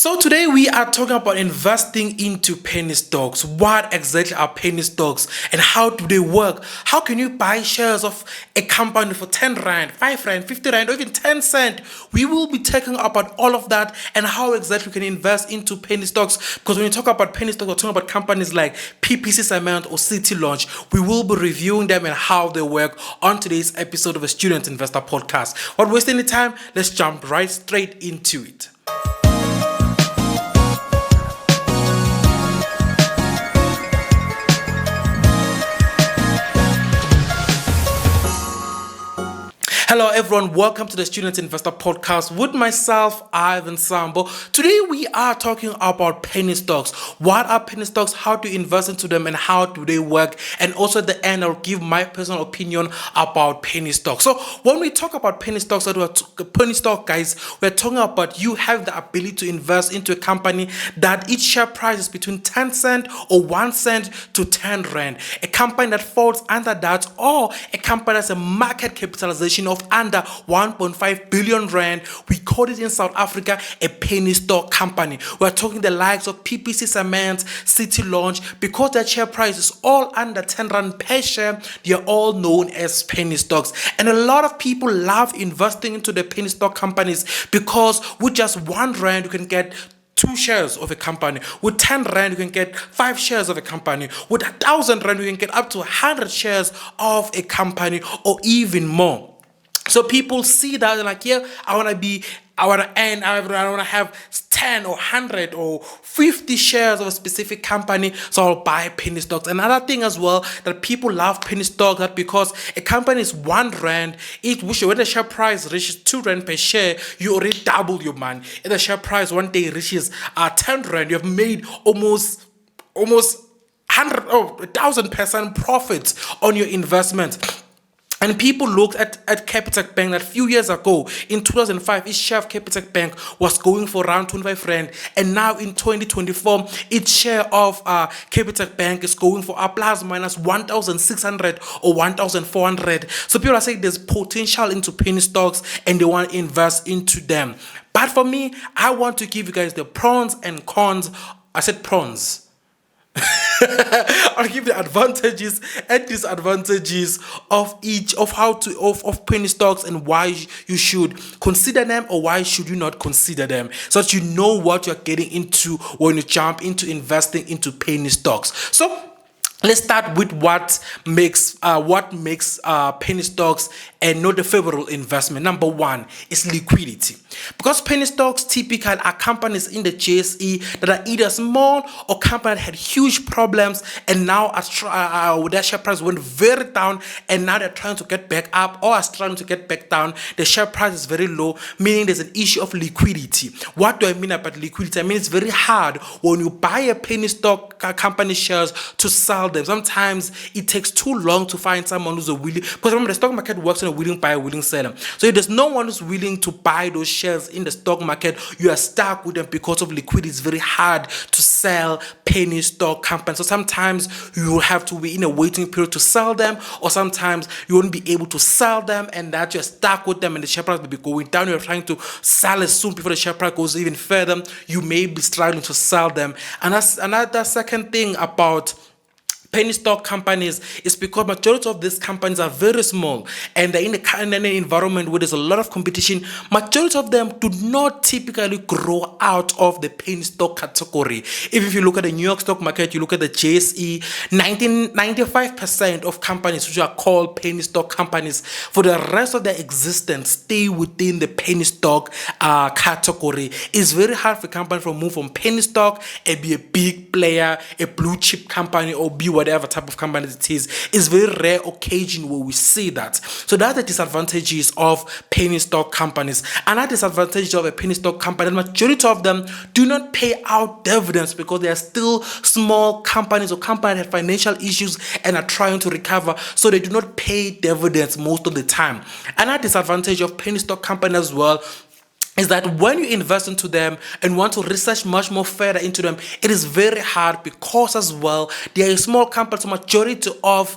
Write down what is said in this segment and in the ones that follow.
So today we are talking about investing into penny stocks. What exactly are penny stocks and how do they work? How can you buy shares of a company for 10 rand, 5 rand, 50 rand, or even 10 cent? We will be talking about all of that and how exactly we can invest into penny stocks. Because when you talk about penny stocks, we're talking about companies like PPC Cement or City Launch. We will be reviewing them and how they work on today's episode of a Student Investor Podcast. Without wasting any time, let's jump right straight into it. Hello everyone, welcome to the Student Investor Podcast with myself, Ivan Sambo. Today we are talking about penny stocks. What are penny stocks, how to invest into them, and how do they work? And also at the end, I'll give my personal opinion about penny stocks. So when we talk about penny stocks, penny stock guys, we're talking about you have the ability to invest into a company that each share price is between 10 cent or 1 cent to 10 rand. A company that falls under that, or a company that's a market capitalization of under 1.5 billion rand. We call it in South Africa a penny stock company. We're talking the likes of PPC Cement, City Launch. Because their share price is all under 10 rand per share, they are all known as penny stocks. And a lot of people love investing into the penny stock companies because with just 1 rand you can get 2 shares of a company. With 10 rand you can get 5 shares of a company. With 1,000 rand you can get up to 100 shares of a company or even more. So people see that they're like, yeah, I want to have 10 or 100 or 50 shares of a specific company, so I'll buy penny stocks. Another thing as well, that people love penny stocks, that because a company is 1 rand, when the share price reaches 2 rand per share, you already double your money. If the share price one day reaches 10 rand, you have made almost 1,000% profits on your investment. And people looked at Capitec Bank that few years ago, in 2005, its share of Capitec Bank was going for around 25 rand. And now in 2024, its share of Capitec Bank is going for a plus minus 1,600 or 1,400. So people are saying there's potential into penny stocks and they want to invest into them. But for me, I want to give you guys the pros and cons. I said pros. I'll give the advantages and disadvantages of each of penny stocks and why you should consider them or why should you not consider them, so that you know what you're getting into when you jump into investing into penny stocks. So let's start with what makes penny stocks and not a favorable investment. Number 1 is liquidity. Because penny stocks typically are companies in the JSE that are either small or companies that had huge problems and now their share price went very down and now they're trying to get back up or are trying to get back down. The share price is very low, meaning there's an issue of liquidity. What do I mean about liquidity? I mean it's very hard when you buy a penny stock company shares to sell them. Sometimes it takes too long to find someone who's willing, because remember the stock market works on a willing buyer, willing seller. So if there's no one who's willing to buy those shares in the stock market, you are stuck with them because of liquidity. It's very hard to sell penny stock companies. So sometimes you will have to be in a waiting period to sell them, or sometimes you won't be able to sell them and that you're stuck with them and the share price will be going down. You're trying to sell it soon before the share price goes even further. You may be struggling to sell them. And that's another second thing about penny stock companies is because majority of these companies are very small and they're in an environment where there's a lot of competition. Majority of them do not typically grow out of the penny stock category. If you look at the New York stock market, you look at the JSE, 95% of companies which are called penny stock companies for the rest of their existence stay within the penny stock category. It's very hard for a company to move from penny stock and be a big player, a blue chip company, or be whatever type of company it is. It's very rare occasion where we see that. So that's the disadvantages of penny stock companies. Another disadvantage of a penny stock company, the majority of them do not pay out dividends because they are still small companies or companies that have financial issues and are trying to recover, so they do not pay dividends most of the time. Another disadvantage of penny stock companies as well is that when you invest into them and want to research much more further into them, it is very hard because as well, they are a small company, so majority of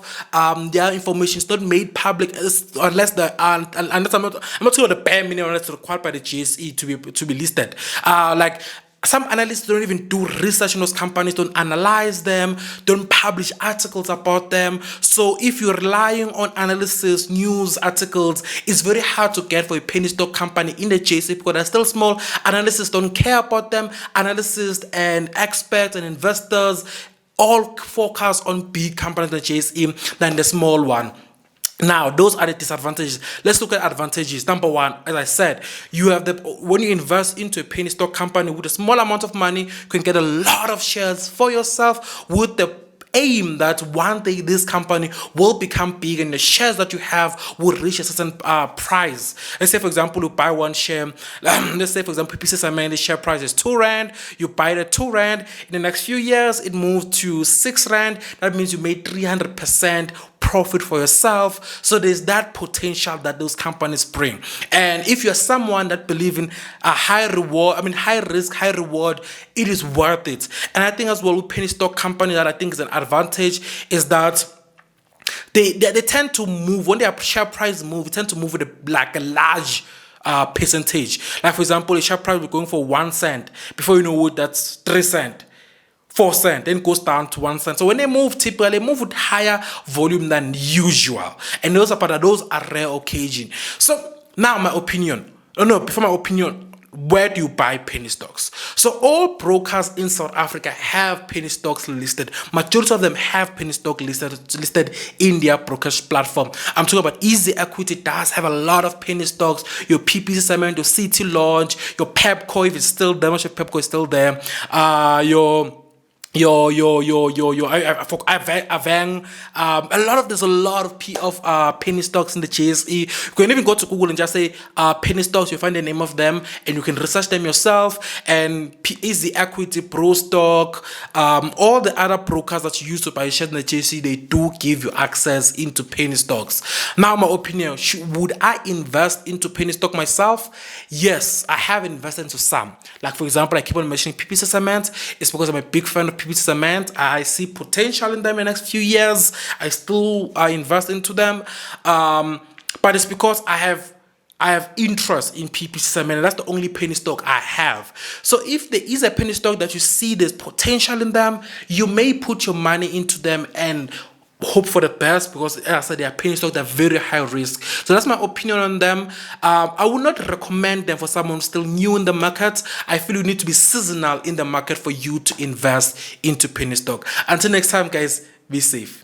their information is not made public unless I'm not talking about the bare minimum unless it's required by the JSE to be listed. Like Some analysts don't even do research on those companies, don't analyze them, don't publish articles about them. So if you're relying on analysis, news articles, it's very hard to get for a penny stock company in the JSE because they're still small. Analysts don't care about them. Analysts and experts and investors all focus on big companies in the JSE than the small one. Now, those are the disadvantages. Let's look at advantages. Number one, as I said, you have when you invest into a penny stock company with a small amount of money, you can get a lot of shares for yourself with the aim that one day this company will become big and the shares that you have will reach a certain price. Let's say, for example, you buy one share. Let's say, for example, PPC Cement, the share price is 2 Rand. You buy it at 2 Rand. In the next few years, it moved to 6 Rand. That means you made 300% profit for yourself. So there's that potential that those companies bring. And if you're someone that believes in a high risk, high reward, it is worth it. And I think as well with penny stock company that I think is an advantage is that they tend to move when their share price move. They tend to move with a large percentage. Like for example, the share price will be going for 1 cent. Before you know it, that's 3 cents. 4 cents, then goes down to 1 cent. So when they move, typically they move with higher volume than usual, and those are rare occasions. So now before my opinion, where do you buy penny stocks? So all brokers in South Africa have penny stocks listed. Majority of them have penny stock listed in their brokerage platform. I'm talking about Easy Equity does have a lot of penny stocks. Your PPC Cement, your City Launch, your Pepco, if it's still there, much of Pepco is still there. Avang, there's a lot of penny stocks in the JSE. You can even go to Google and just say penny stocks. You find the name of them and you can research them yourself. And Easy Equity, Pro Stock, all the other brokers that you use to buy shares in the JSE, they do give you access into penny stocks. Now, my opinion: would I invest into penny stock myself? Yes, I have invested into some. Like for example, I keep on mentioning PPC Cement. It's because I'm a big fan of PPC Cement. I see potential in them in the next few years. I still invest into them, but it's because I have interest in PPC Cement, and that's the only penny stock I have. So if there is a penny stock that you see there's potential in them, you may put your money into them and hope for the best, because as I said, they are penny stocks, they're very high risk. So that's my opinion on them. I would not recommend them for someone still new in the market. I feel you need to be seasonal in the market for you to invest into penny stock. Until next time, guys, be safe.